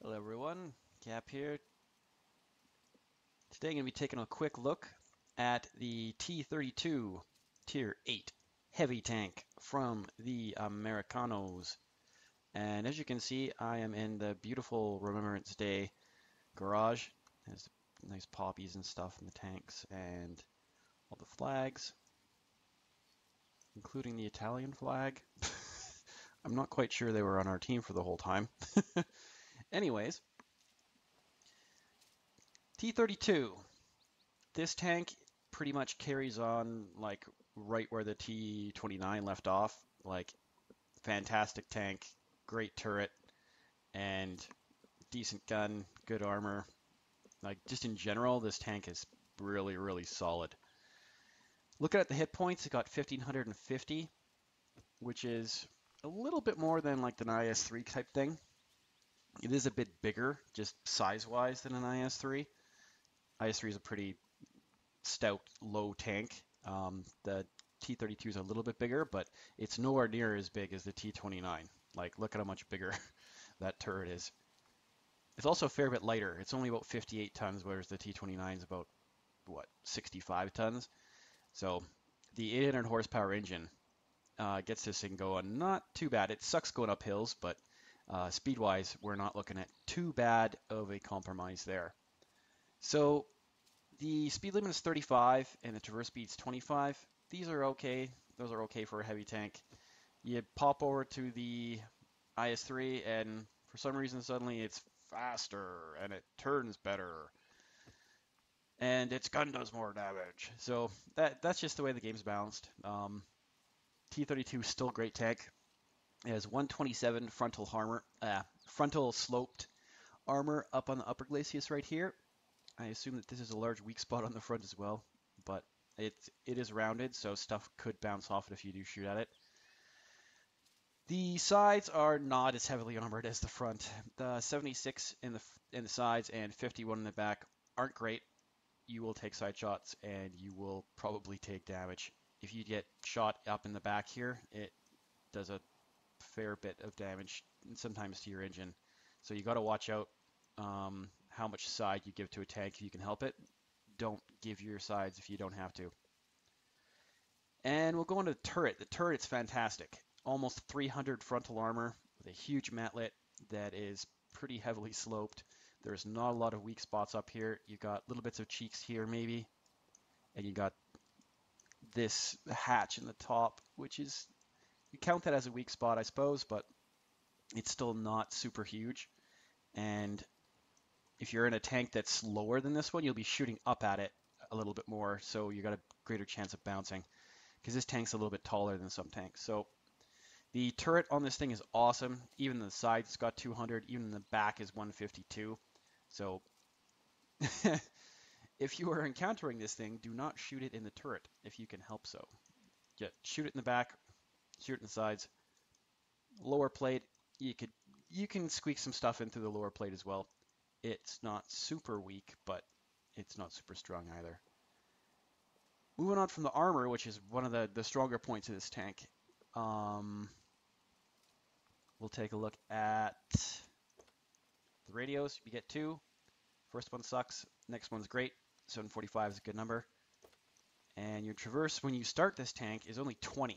Hello everyone, Cap here. Today I'm going to be taking a quick look at the T32 Tier 8 heavy tank from the Americanos. And as you can see, I am in the beautiful Remembrance Day garage. There's nice poppies and stuff in the tanks and all the flags, including the Italian flag. I'm not quite sure they were on our team for the whole time. Anyways, T32. This tank pretty much carries on like right where the T29 left off. Like fantastic tank, great turret, and decent gun, good armor. Like just in general, this tank is really, really solid. Looking at the hit points, it got 1550, which is a little bit more than like an IS-3 type thing. It is a bit bigger, just size-wise, than an IS-3. IS-3 is a pretty stout, low tank. The T32 is a little bit bigger, but it's nowhere near as big as the T29. Like, look at how much bigger that turret is. It's also a fair bit lighter. It's only about 58 tons, whereas the T29 is about, what, 65 tons. So the 800 horsepower engine gets this thing going not too bad. It sucks going up hills, but speed-wise, we're not looking at too bad of a compromise there. So the speed limit is 35 and the traverse speed is 25. These are okay. Those are okay for a heavy tank. You pop over to the IS-3 and for some reason suddenly it's faster and it turns better and its gun does more damage. So that's just the way the game's balanced. T32 is still a great tank. It has 127 frontal armor, frontal sloped armor up on the upper glacis right here. I assume that this is a large weak spot on the front as well, but it is rounded, so stuff could bounce off it if you do shoot at it. The sides are not as heavily armored as the front. The 76 in the sides and 51 in the back aren't great. You will take side shots and you will probably take damage. If you get shot up in the back here, it does a fair bit of damage, and sometimes to your engine. So you got to watch out how much side you give to a tank if you can help it. Don't give your sides if you don't have to. And we'll go into the turret. The turret's fantastic. Almost 300 frontal armor with a huge matlet that is pretty heavily sloped. There's not a lot of weak spots up here. You got little bits of cheeks here maybe, and you got this hatch in the top, which is, you count that as a weak spot I suppose, but it's still not super huge. And if you're in a tank that's lower than this one, you'll be shooting up at it a little bit more, so you got a greater chance of bouncing, because this tank's a little bit taller than some tanks. So the turret on this thing is awesome. Even the side's got 200, even the back is 152. So if you are encountering this thing, do not shoot it in the turret if you can help so. Just shoot it in the back, shoot it in the sides. Lower plate, you can squeak some stuff in through the lower plate as well. It's not super weak, but it's not super strong either. Moving on from the armor, which is one of the stronger points of this tank, we'll take a look at the radios. You get two. First one sucks, next one's great. 745 is a good number. And your traverse when you start this tank is only 20,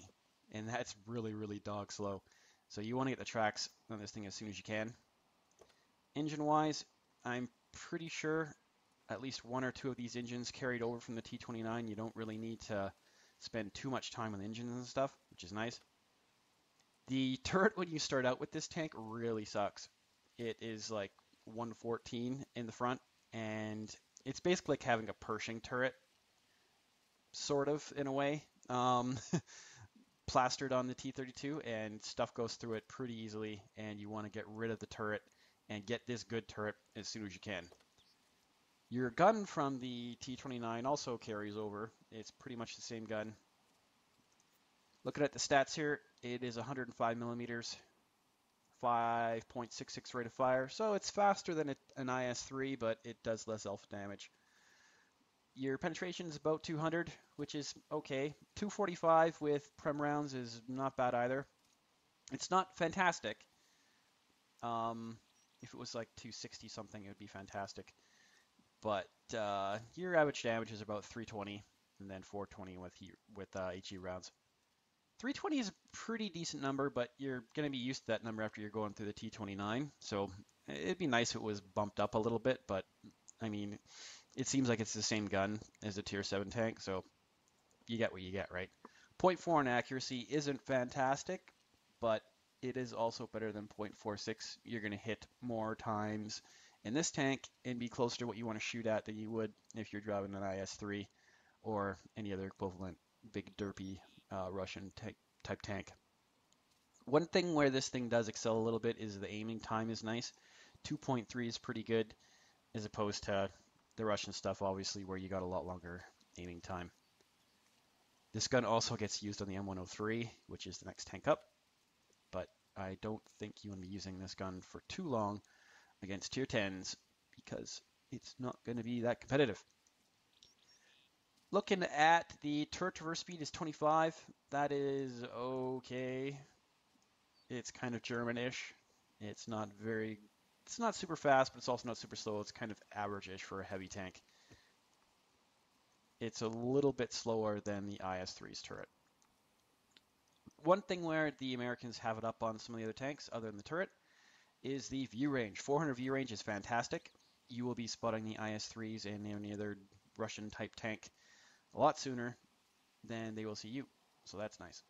and that's really, really dog slow. So you want to get the tracks on this thing as soon as you can. Engine-wise, I'm pretty sure at least one or two of these engines carried over from the T29. You don't really need to spend too much time on engines and stuff, which is nice. The turret when you start out with this tank really sucks. It is like 114 in the front, and it's basically like having a Pershing turret, sort of, in a way, plastered on the T32, and stuff goes through it pretty easily, and you want to get rid of the turret and get this good turret as soon as you can. Your gun from the T29 also carries over. It's pretty much the same gun. Looking at the stats here, it is 105 millimeters, 5.66 rate of fire, so it's faster than an IS-3, but it does less alpha damage. Your penetration is about 200, which is okay. 245 with prem rounds is not bad either. It's not fantastic. If it was like 260 something, it would be fantastic. But your average damage is about 320, and then 420 with HE rounds. 320 is a pretty decent number, but you're going to be used to that number after you're going through the T29. So it'd be nice if it was bumped up a little bit, but I mean, it seems like it's the same gun as the Tier 7 tank, so you get what you get, right? 0.4 in accuracy isn't fantastic, but it is also better than 0.46. You're going to hit more times in this tank and be closer to what you want to shoot at than you would if you're driving an IS-3 or any other equivalent big derpy Russian type tank. One thing where this thing does excel a little bit is the aiming time is nice. 2.3 is pretty good as opposed to the Russian stuff, obviously, where you got a lot longer aiming time. This gun also gets used on the M103, which is the next tank up, but I don't think you want to be using this gun for too long against Tier 10s because it's not going to be that competitive. Looking at the turret traverse speed is 25. That is okay. It's kind of German-ish. It's not super fast, but it's also not super slow. It's kind of average-ish for a heavy tank. It's a little bit slower than the IS-3's turret. One thing where the Americans have it up on some of the other tanks, other than the turret, is the view range. 400 view range is fantastic. You will be spotting the IS-3s and any other Russian-type tank a lot sooner than they will see you. So that's nice.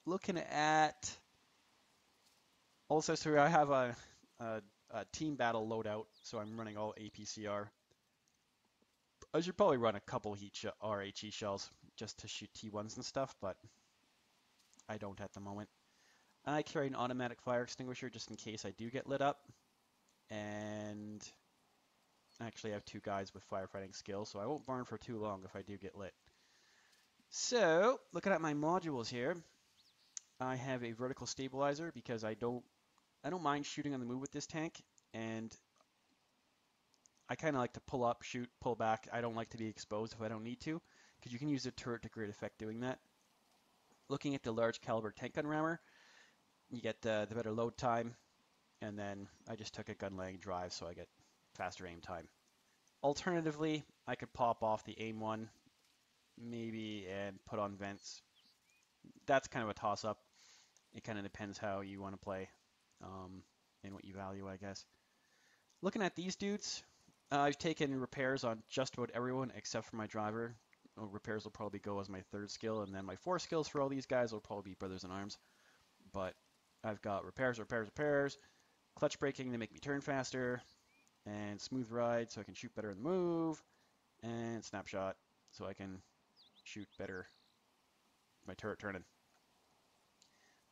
Looking at also, so I have a team battle loadout, so I'm running all APCR. I should probably run a couple RHE shells just to shoot T1s and stuff, but I don't at the moment. I carry an automatic fire extinguisher just in case I do get lit up, and actually I have 2 guys with firefighting skills, so I won't burn for too long if I do get lit. So, looking at my modules here, I have a vertical stabilizer because I don't mind shooting on the move with this tank, and I kind of like to pull up, shoot, pull back. I don't like to be exposed if I don't need to, because you can use the turret to great effect doing that. Looking at the large caliber tank gun rammer, you get the better load time, and then I just took a gun laying drive so I get faster aim time. Alternatively, I could pop off the aim one, maybe, and put on vents. That's kind of a toss-up. It kind of depends how you want to play and what you value, I guess. Looking at these dudes, I've taken repairs on just about everyone except for my driver. Repairs will probably go as my 3rd skill, and then my 4 skills for all these guys will probably be Brothers in Arms. But I've got repairs, clutch braking to make me turn faster, and smooth ride so I can shoot better in the move, and snapshot so I can shoot better with my turret turning.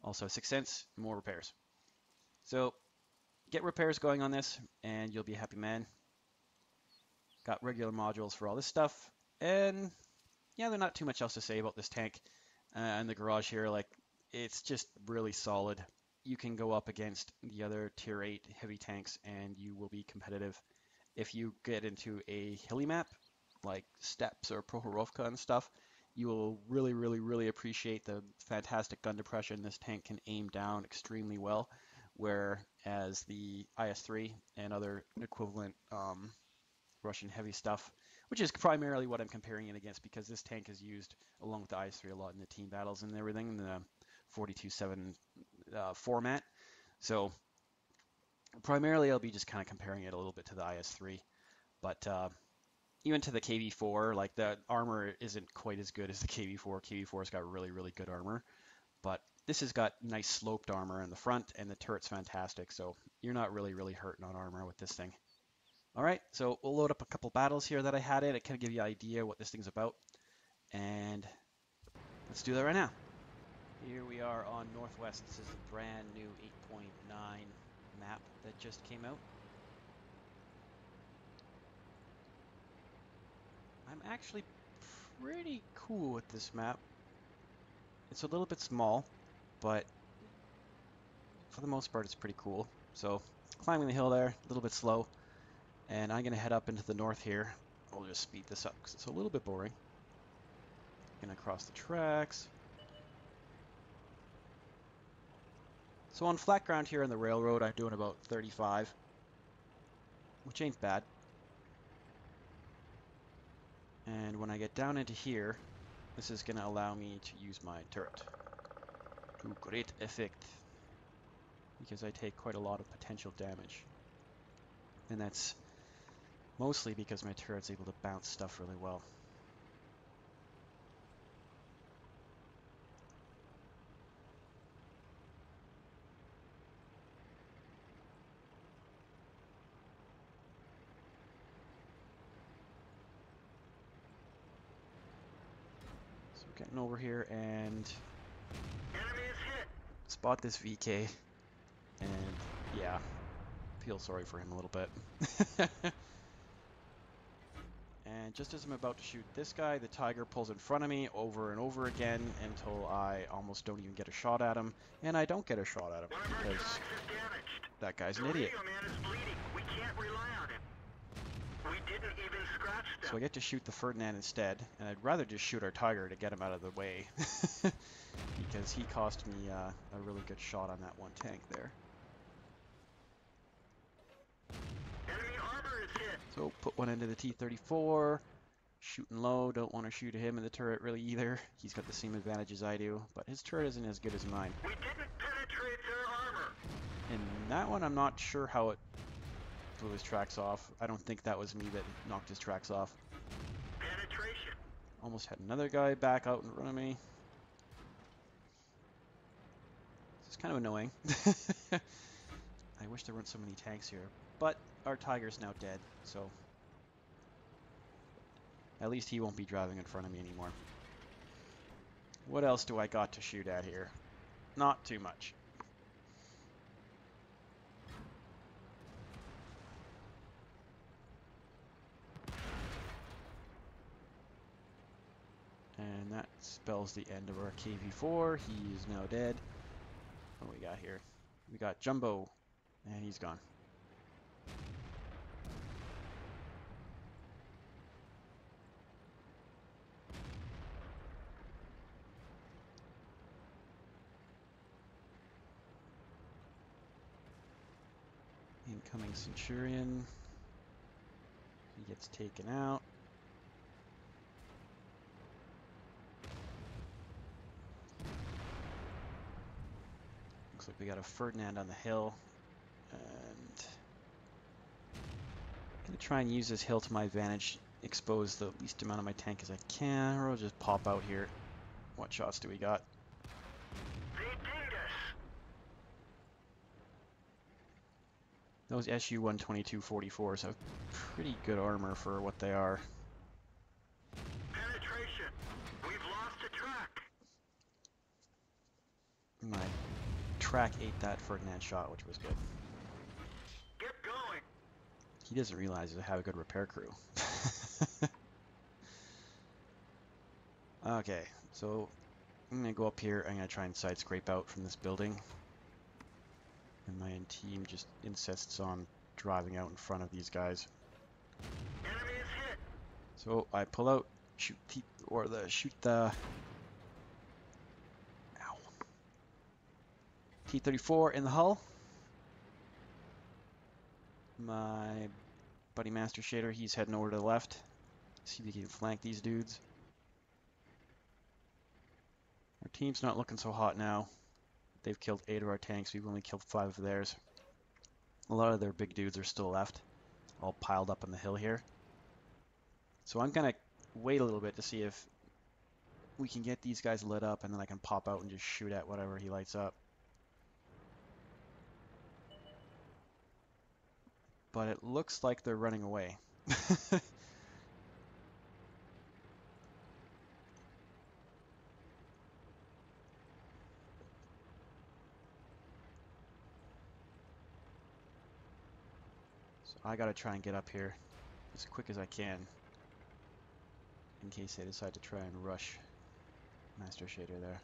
Also 6th Sense, more repairs. So get repairs going on this, and you'll be a happy man. Got regular modules for all this stuff, and yeah, there's not too much else to say about this tank. In the garage here, like, it's just really solid. You can go up against the other Tier 8 heavy tanks, and you will be competitive. If you get into a hilly map, like Steppes or Prohorovka and stuff, you will really, really, really appreciate the fantastic gun depression. This tank can aim down extremely well, whereas the IS-3 and other equivalent Russian heavy stuff, which is primarily what I'm comparing it against because this tank is used along with the IS-3 a lot in the team battles and everything in the 42-7 format. So primarily I'll be just kind of comparing it a little bit to the IS-3, but even to the KV-4, like the armor isn't quite as good as the KV-4. KV-4's got really, really good armor, but this has got nice sloped armor in the front, and the turret's fantastic, so you're not really, really hurting on armor with this thing. All right, so we'll load up a couple battles here that I had in. It kind of give you an idea what this thing's about, and let's do that right now. Here we are on Northwest. This is a brand new 8.9 map that just came out. I'm actually pretty cool with this map. It's a little bit small, but for the most part it's pretty cool. So climbing the hill there, a little bit slow, and I'm gonna head up into the north here. I'll just speed this up because it's a little bit boring. Gonna cross the tracks. So on flat ground here on the railroad, I'm doing about 35, which ain't bad. And when I get down into here, this is going to allow me to use my turret to great effect, because I take quite a lot of potential damage. And that's mostly because my turret's able to bounce stuff really well. So getting over here and spot this VK, and yeah, feel sorry for him a little bit. And just as I'm about to shoot this guy, the Tiger pulls in front of me over and over again until I almost don't even get a shot at him. And I don't get a shot at him because that guy's an idiot. So I get to shoot the Ferdinand instead, and I'd rather just shoot our Tiger to get him out of the way because he cost me a really good shot on that one tank there. So put one into the T32, shooting low, don't want to shoot at him in the turret really either. He's got the same advantages I do, but his turret isn't as good as mine. We didn't penetrate their armor. And that one, I'm not sure how it blew his tracks off. I don't think that was me that knocked his tracks off. Penetration. Almost had another guy back out in front of me. This is kind of annoying. I wish there weren't so many tanks here, but our Tiger's now dead, so at least he won't be driving in front of me anymore. What else do I got to shoot at here? Not too much. And that spells the end of our KV4. He is now dead. What do we got here? We got Jumbo, and he's gone. Incoming Centurion. He gets taken out. Looks like we got a Ferdinand on the hill. And I'm going to try and use this hill to my advantage, expose the least amount of my tank as I can, or I'll just pop out here. What shots do we got? Those SU-122-44s have pretty good armor for what they are. Penetration. We've lost a track. My track ate that Ferdinand shot, which was good. Get going. He doesn't realize I have a good repair crew. Okay, so I'm going to go up here. I'm going to try and side scrape out from this building. And my team just insists on driving out in front of these guys. Enemy is hit. So I pull out, shoot the T34 in the hull. My buddy Master Shader, he's heading over to the left. See if he can flank these dudes. Our team's not looking so hot now. They've killed 8 of our tanks. We've only killed 5 of theirs. A lot of their big dudes are still left, all piled up on the hill here. So I'm going to wait a little bit to see if we can get these guys lit up, and then I can pop out and just shoot at whatever he lights up. But it looks like they're running away. I gotta try and get up here as quick as I can in case they decide to try and rush Master Shader there.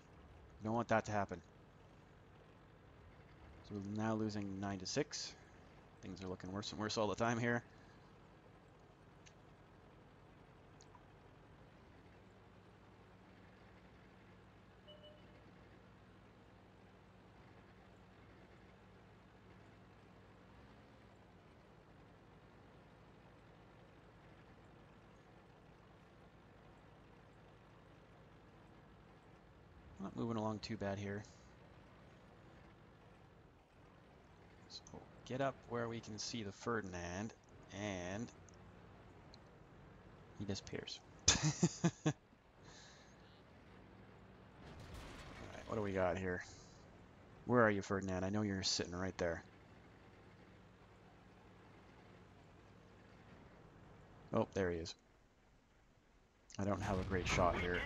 Don't want that to happen. So we're now losing 9-6. Things are looking worse and worse all the time here. Not moving along too bad here. So get up where we can see the Ferdinand, and he disappears. Alright, what do we got here? Where are you, Ferdinand? I know you're sitting right there. Oh, there he is. I don't have a great shot here,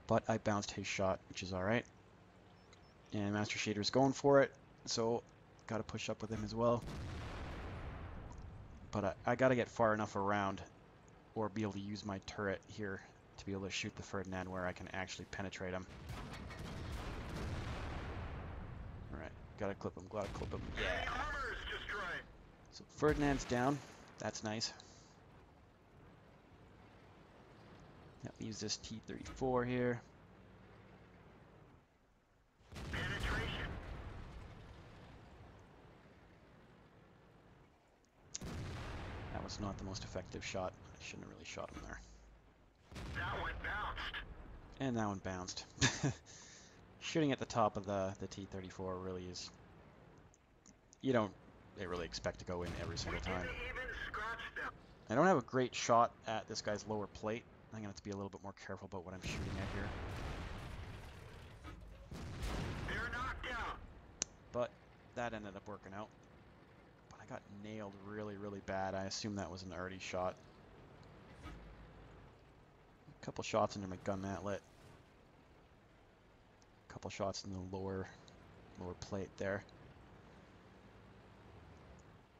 but I bounced his shot, which is alright. And Master Shader's going for it, so got to push up with him as well. But I got to get far enough around or be able to use my turret here to be able to shoot the Ferdinand where I can actually penetrate him. Alright, gotta clip him, Yeah. So Ferdinand's down. That's nice. That leaves this T34 here. Penetration. That was not the most effective shot. I shouldn't have really shot him there. That one bounced. And that one bounced. Shooting at the top of the T34 really is... You don't really expect to go in every single time. Didn't even scratch them. I don't have a great shot at this guy's lower plate. I'm going to have to be a little bit more careful about what I'm shooting at here. They're knocked out. But that ended up working out. But I got nailed really, really bad. I assume that was an Arty shot. A couple shots into my gun matlet. A couple shots in the lower plate there.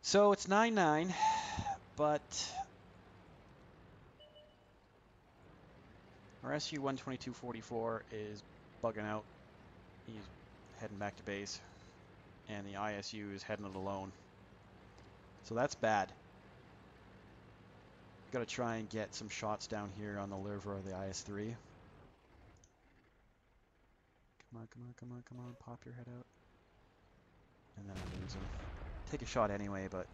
So it's 9-9, but our SU-122-44 is bugging out. He's heading back to base, and the ISU is heading it alone. So that's bad. Got to try and get some shots down here on the liver of the IS-3. Come on, pop your head out. And then I lose him. Take a shot anyway, but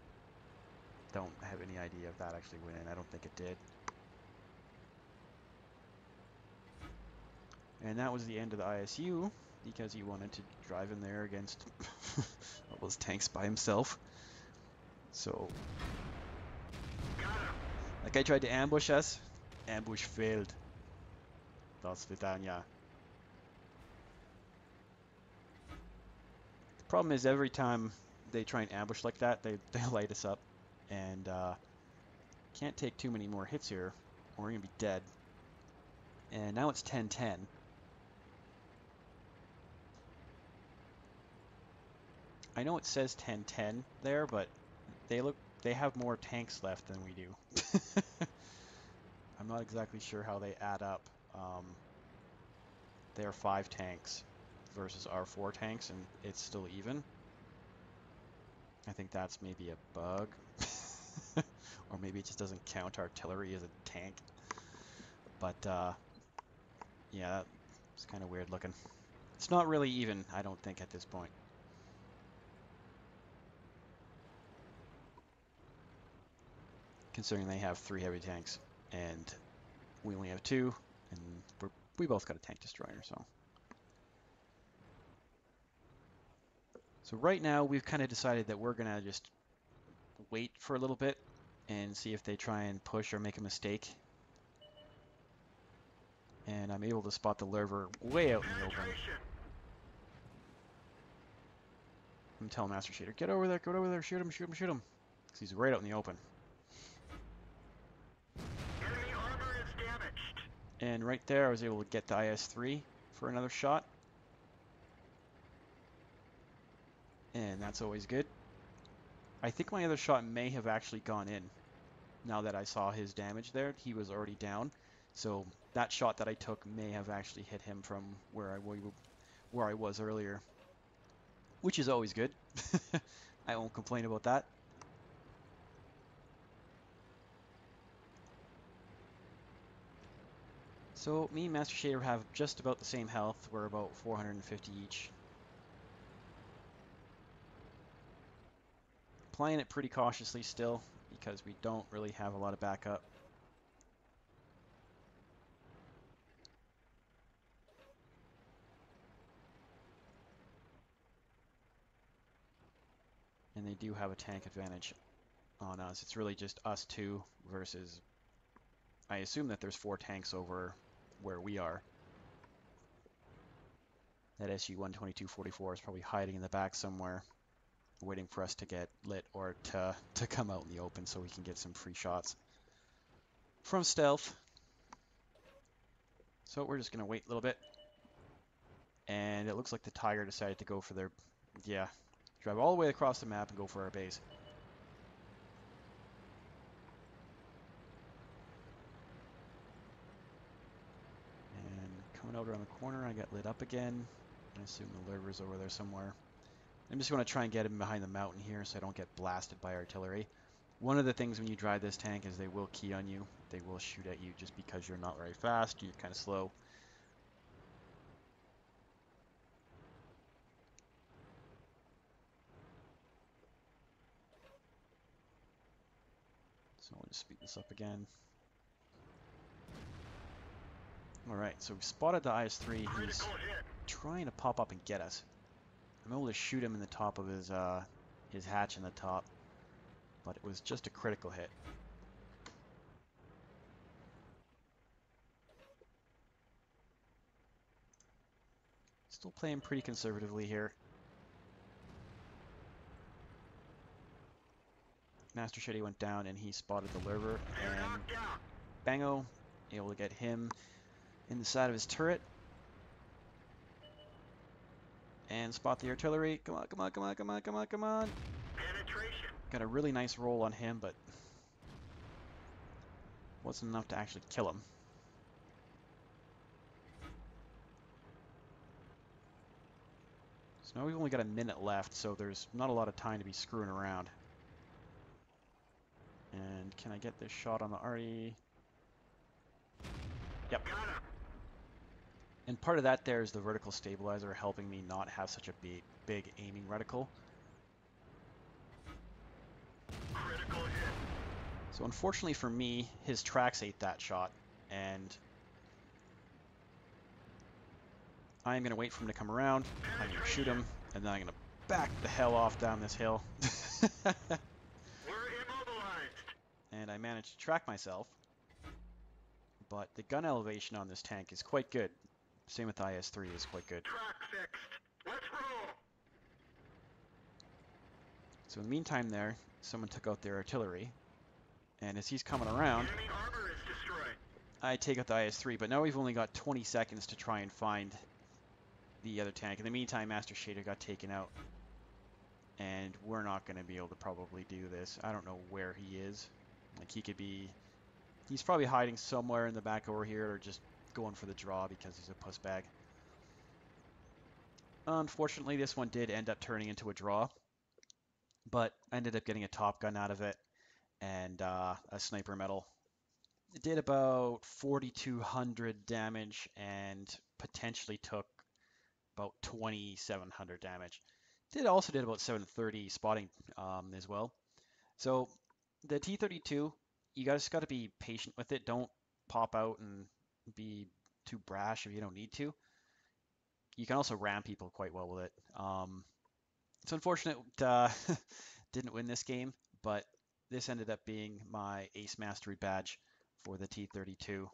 don't have any idea if that actually went in. I don't think it did. And that was the end of the ISU, because he wanted to drive in there against all those tanks by himself. So, that guy tried to ambush us. Ambush failed. Das Vidania. The problem is every time they try and ambush like that, they light us up. And can't take too many more hits here, or we're going to be dead. And now it's 10-10. I know it says 10-10 there, but they have more tanks left than we do. I'm not exactly sure how they add up. They are 5 tanks versus our 4 tanks, and it's still even. I think that's maybe a bug. Or maybe it just doesn't count artillery as a tank. But yeah, it's kind of weird looking. It's not really even, I don't think, at this point. Considering they have 3 heavy tanks and we only have 2, and we both got a tank destroyer, so right now we've kind of decided that we're gonna just wait for a little bit and see if they try and push or make a mistake. And I'm able to spot the lurver way out in the open. I'm telling Master Shader, get over there, shoot him, shoot him, shoot him. Because he's right out in the open. Enemy armor is damaged. And right there I was able to get the IS-3 for another shot. And that's always good. I think my other shot may have actually gone in. Now that I saw his damage there, he was already down. So that shot that I took may have actually hit him from where I was earlier. Which is always good. I won't complain about that. So me and Master Shader have just about the same health. We're about 450 each. Playing it pretty cautiously still, because we don't really have a lot of backup. and they do have a tank advantage on us. It's really just us two versus, I assume that there's 4 tanks over where we are. That SU-122-44 is probably hiding in the back somewhere, waiting for us to get lit or to come out in the open so we can get some free shots from stealth. So we're just going to wait a little bit. And it looks like the Tiger decided to go for their, yeah, drive all the way across the map and go for our base. And coming out around the corner, I got lit up again. I assume the lurver's over there somewhere. I'm just going to try and get him behind the mountain here so I don't get blasted by artillery. One of the things when you drive this tank is they will key on you. They will shoot at you just because you're not very fast, you're kind of slow. So I'll just speed this up again. Alright, so we spotted the IS-3. He's trying to pop up and get us. I'm able to shoot him in the top of his hatch in the top, but it was just a critical hit. Still playing pretty conservatively here. Master Shitty went down and he spotted the lurver, and bango, able to get him in the side of his turret. And spot the artillery. Come on, come on, come on, come on, come on, come on. Penetration. Got a really nice roll on him, but wasn't enough to actually kill him. So now we've only got a minute left, so there's not a lot of time to be screwing around. And can I get this shot on the Arty? Yep. And part of that there is the vertical stabilizer helping me not have such a big aiming reticle. Critical hit. So unfortunately for me, his tracks ate that shot, and I'm going to wait for him to come around, I'm going to shoot him, and then I'm going to back the hell off down this hill. We're immobilized. And I managed to track myself, but the gun elevation on this tank is quite good. Same with IS-3 is quite good. Track fixed. Let's roll. So in the meantime there, someone took out their artillery, and as he's coming around, Enemy armor is destroyed. I take out the IS-3, but now we've only got 20 seconds to try and find the other tank. In the meantime, Master Shader got taken out, and we're not going to be able to probably do this. I don't know where he is. Like, he could be... He's probably hiding somewhere in the back over here, or just going for the draw because he's a puss bag. Unfortunately, this one did end up turning into a draw, but I ended up getting a top gun out of it and a sniper medal. It did about 4,200 damage and potentially took about 2,700 damage. It also did about 730 spotting as well. So the T32, you guys got to be patient with it. Don't pop out and be too brash if you don't need to. You can also ram people quite well with it. It's unfortunate didn't win this game, but this ended up being my Ace Mastery badge for the T32.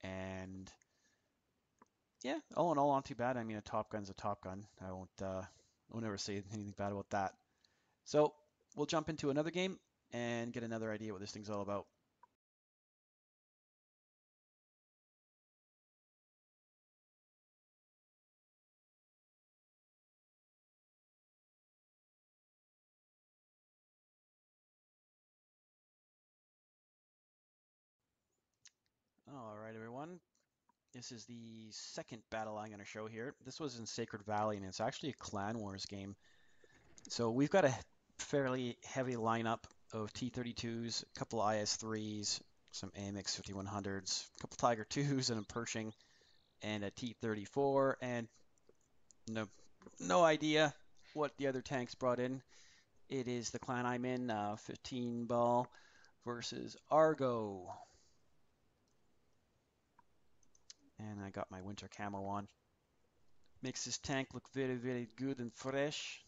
And yeah, all in all, not too bad. I mean, a Top Gun's a Top Gun. I won't ever say anything bad about that. So we'll jump into another game and get another idea what this thing's all about. All right, everyone. This is the second battle I'm going to show here. This was in Sacred Valley, and it's actually a Clan Wars game. So we've got a fairly heavy lineup of T32s, a couple IS-3s, some AMX 5100s, a couple Tiger 2s, and a Pershing, and a T34, and no idea what the other tanks brought in. It is the clan I'm in, 15 ball versus Argo. And I got my winter camo on. Makes this tank look very, very good and fresh.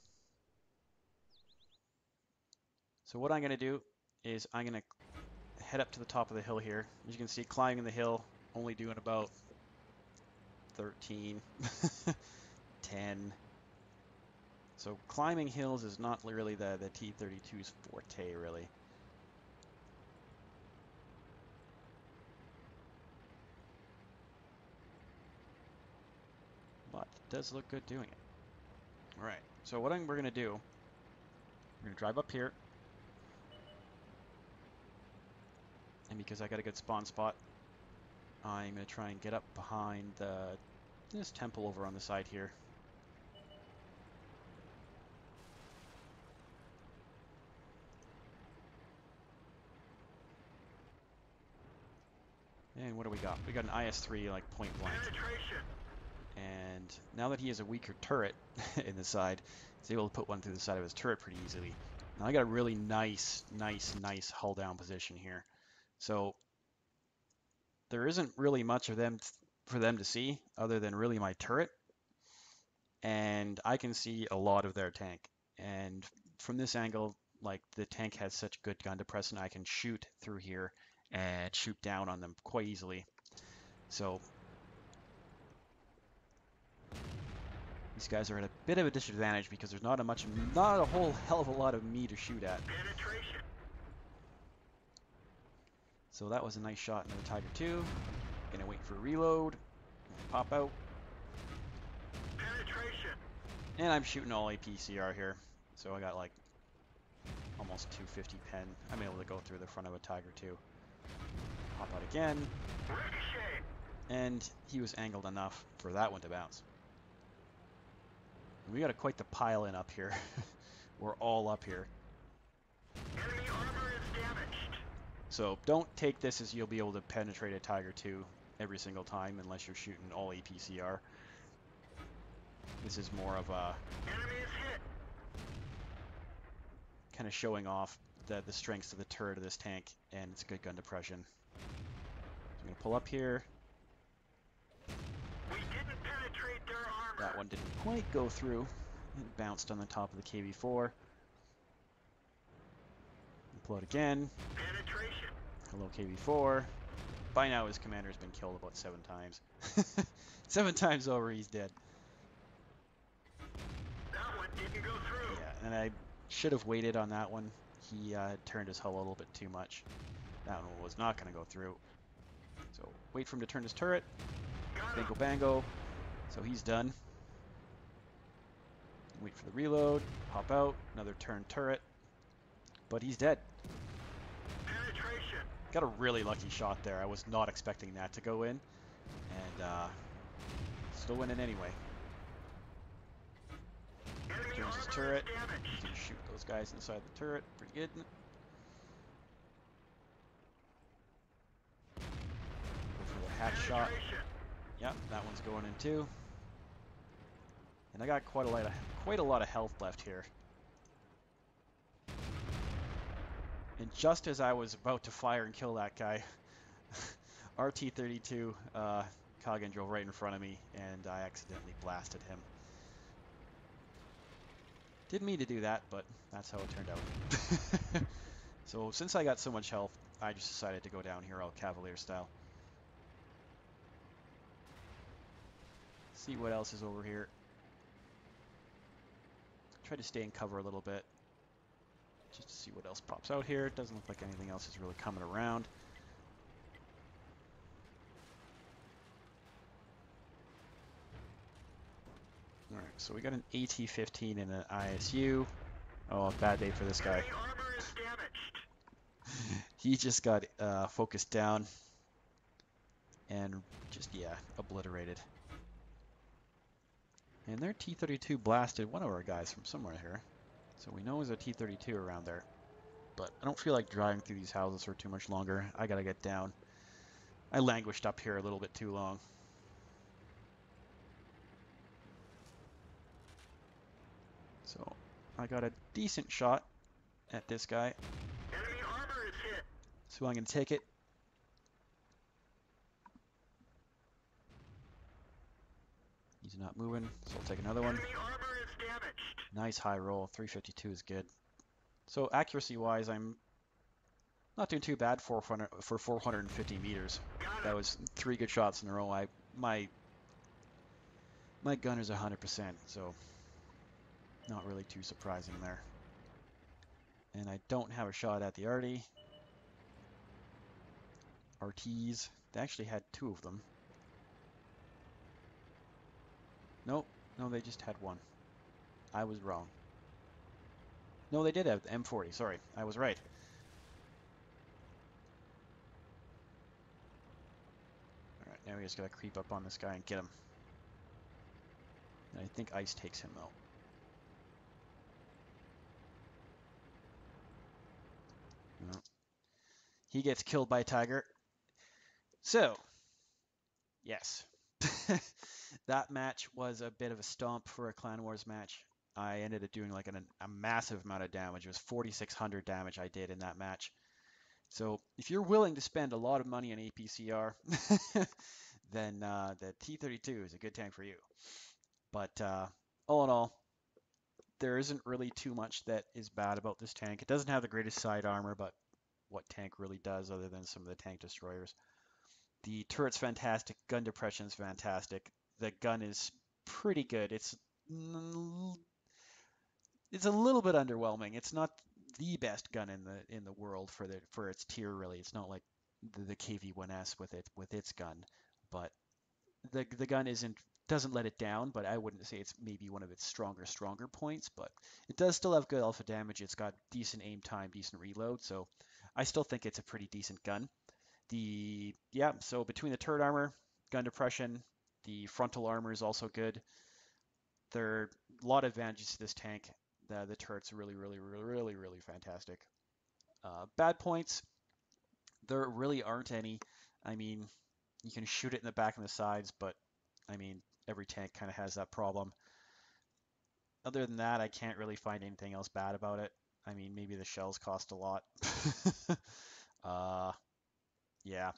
So what I'm going to do is I'm going to head up to the top of the hill here. As you can see, climbing the hill, only doing about 13, 10. So climbing hills is not really the T32's forte, really. But it does look good doing it. All right, so what we're going to do, we're going to drive up here. And because I got a good spawn spot, I'm going to try and get up behind this temple over on the side here. And what do we got? We got an IS-3 like point blank. And now that he has a weaker turret in the side, he's able to put one through the side of his turret pretty easily. Now I got a really nice hull down position here. So there isn't really much of them for them to see other than really my turret. And I can see a lot of their tank. And from this angle, like the tank has such good gun depression, I can shoot through here and shoot down on them quite easily. So these guys are at a bit of a disadvantage because there's not a whole hell of a lot of me to shoot at. So that was a nice shot into the Tiger 2. Gonna wait for a reload. Pop out. And I'm shooting all APCR here. So I got like almost 250 pen. I'm able to go through the front of a Tiger 2. Pop out again. And he was angled enough for that one to bounce. And we got quite the pile in up here. We're all up here. Enemy armor is damaged. So don't take this as you'll be able to penetrate a Tiger 2 every single time unless you're shooting all APCR. This is more of a kind of showing off the strengths of the turret of this tank, and it's a good gun depression. So I'm going to pull up here. We didn't penetrate their armor. That one didn't quite go through. It bounced on the top of the KV4. Pull it again. Penetration. Hello KV4. By now his commander's been killed about 7 times. 7 times over he's dead. That one didn't go through. Yeah, and I should have waited on that one. He turned his hull a little bit too much. That one was not going to go through. So wait for him to turn his turret. Bango bango. So he's done. Wait for the reload. Pop out. Another turn turret. But he's dead. Penetration. Got a really lucky shot there. I was not expecting that to go in. And still winning anyway. Enemy Turns his armor turret. is damaged. He's going to shoot those guys inside the turret. Pretty good. Go for the hatch shot. Penetration. Yep, that one's going in too. And I got quite a lot of health left here. And just as I was about to fire and kill that guy, T32 Kagan drove right in front of me, and I accidentally blasted him. Didn't mean to do that, but that's how it turned out. So since I got so much health, I just decided to go down here all Cavalier style. See what else is over here. Try to stay in cover a little bit, just to see what else pops out here. It doesn't look like anything else is really coming around. Alright, so we got an AT-15 and an ISU. Oh, bad day for this guy. Enemy armor is damaged. He just got focused down and just, yeah, obliterated. And their T-32 blasted one of our guys from somewhere here. So we know there's a T-32 around there. But I don't feel like driving through these houses for too much longer. I gotta get down. I languished up here a little bit too long. So I got a decent shot at this guy. Enemy armor is hit. So I'm gonna take it. He's not moving, so I'll take another one. Enemy armor is damaged. Nice high roll. 352 is good. So accuracy-wise, I'm not doing too bad for 450 meters. Got That him. was 3 good shots in a row. My gun is 100%, so not really too surprising there. And I don't have a shot at the Arty. Arties. They actually had 2 of them. Nope. No, they just had 1. I was wrong. No, they did have the M40. Sorry, I was right. All right, now we just gotta creep up on this guy and get him. And I think ice takes him though. No. He gets killed by Tiger. So, yes. That match was a bit of a stomp for a Clan Wars match. I ended up doing like a massive amount of damage. It was 4,600 damage I did in that match. So if you're willing to spend a lot of money on APCR, then the T32 is a good tank for you. But all in all, there isn't really too much that is bad about this tank. It doesn't have the greatest side armor, but what tank really does other than some of the tank destroyers? The turret's fantastic. Gun depression's fantastic. The gun is pretty good. It's a little bit underwhelming. It's not the best gun in the world for its tier really. It's not like the KV-1S with its gun, but the gun doesn't let it down, but I wouldn't say it's maybe one of its stronger points, but it does still have good alpha damage. It's got decent aim time, decent reload, so I still think it's a pretty decent gun. So between the turret armor, gun depression, the frontal armor is also good. There are a lot of advantages to this tank. The turret's really fantastic. Bad points, there really aren't any. I mean, you can shoot it in the back and the sides, but I mean, every tank kind of has that problem. Other than that, I can't really find anything else bad about it. I mean, maybe the shells cost a lot. uh, yeah.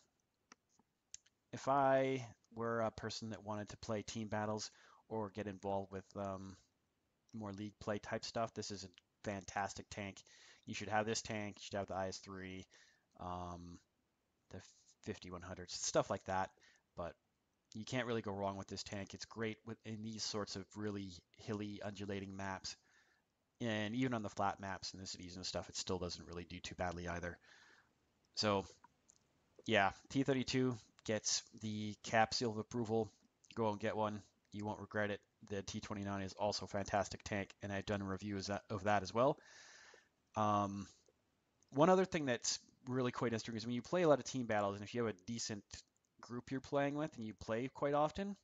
If I were a person that wanted to play team battles or get involved with more league play type stuff, this is a fantastic tank. You should have this tank. You should have the IS-3, um, the 5100s, stuff like that. But you can't really go wrong with this tank. It's great in these sorts of really hilly, undulating maps. And even on the flat maps in the cities and stuff, it still doesn't really do too badly either. So yeah, T32 gets the cap seal of approval. Go and get one. You won't regret it. The T29 is also a fantastic tank, and I've done reviews of that as well. Um, One other thing that's really quite interesting is when you play a lot of team battles, and if you have a decent group you're playing with and you play quite often,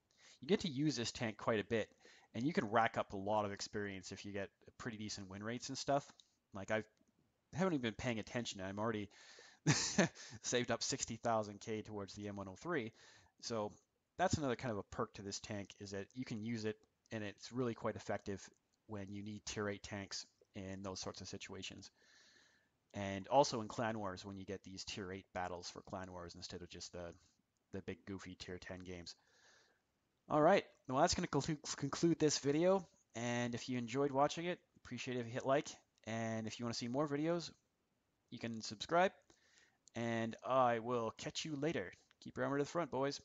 you get to use this tank quite a bit, and you can rack up a lot of experience if you get pretty decent win rates and stuff. Like I haven't even been paying attention, and I'm already saved up 60,000 K towards the M103. So that's another kind of a perk to this tank is that you can use it, and it's really quite effective when you need tier 8 tanks in those sorts of situations. And also in Clan Wars when you get these tier 8 battles for Clan Wars instead of just the big goofy tier 10 games. All right, well that's going to conclude this video. And if you enjoyed watching it, appreciate it if you hit like. And if you want to see more videos, you can subscribe. And I will catch you later. Keep your armor to the front, boys.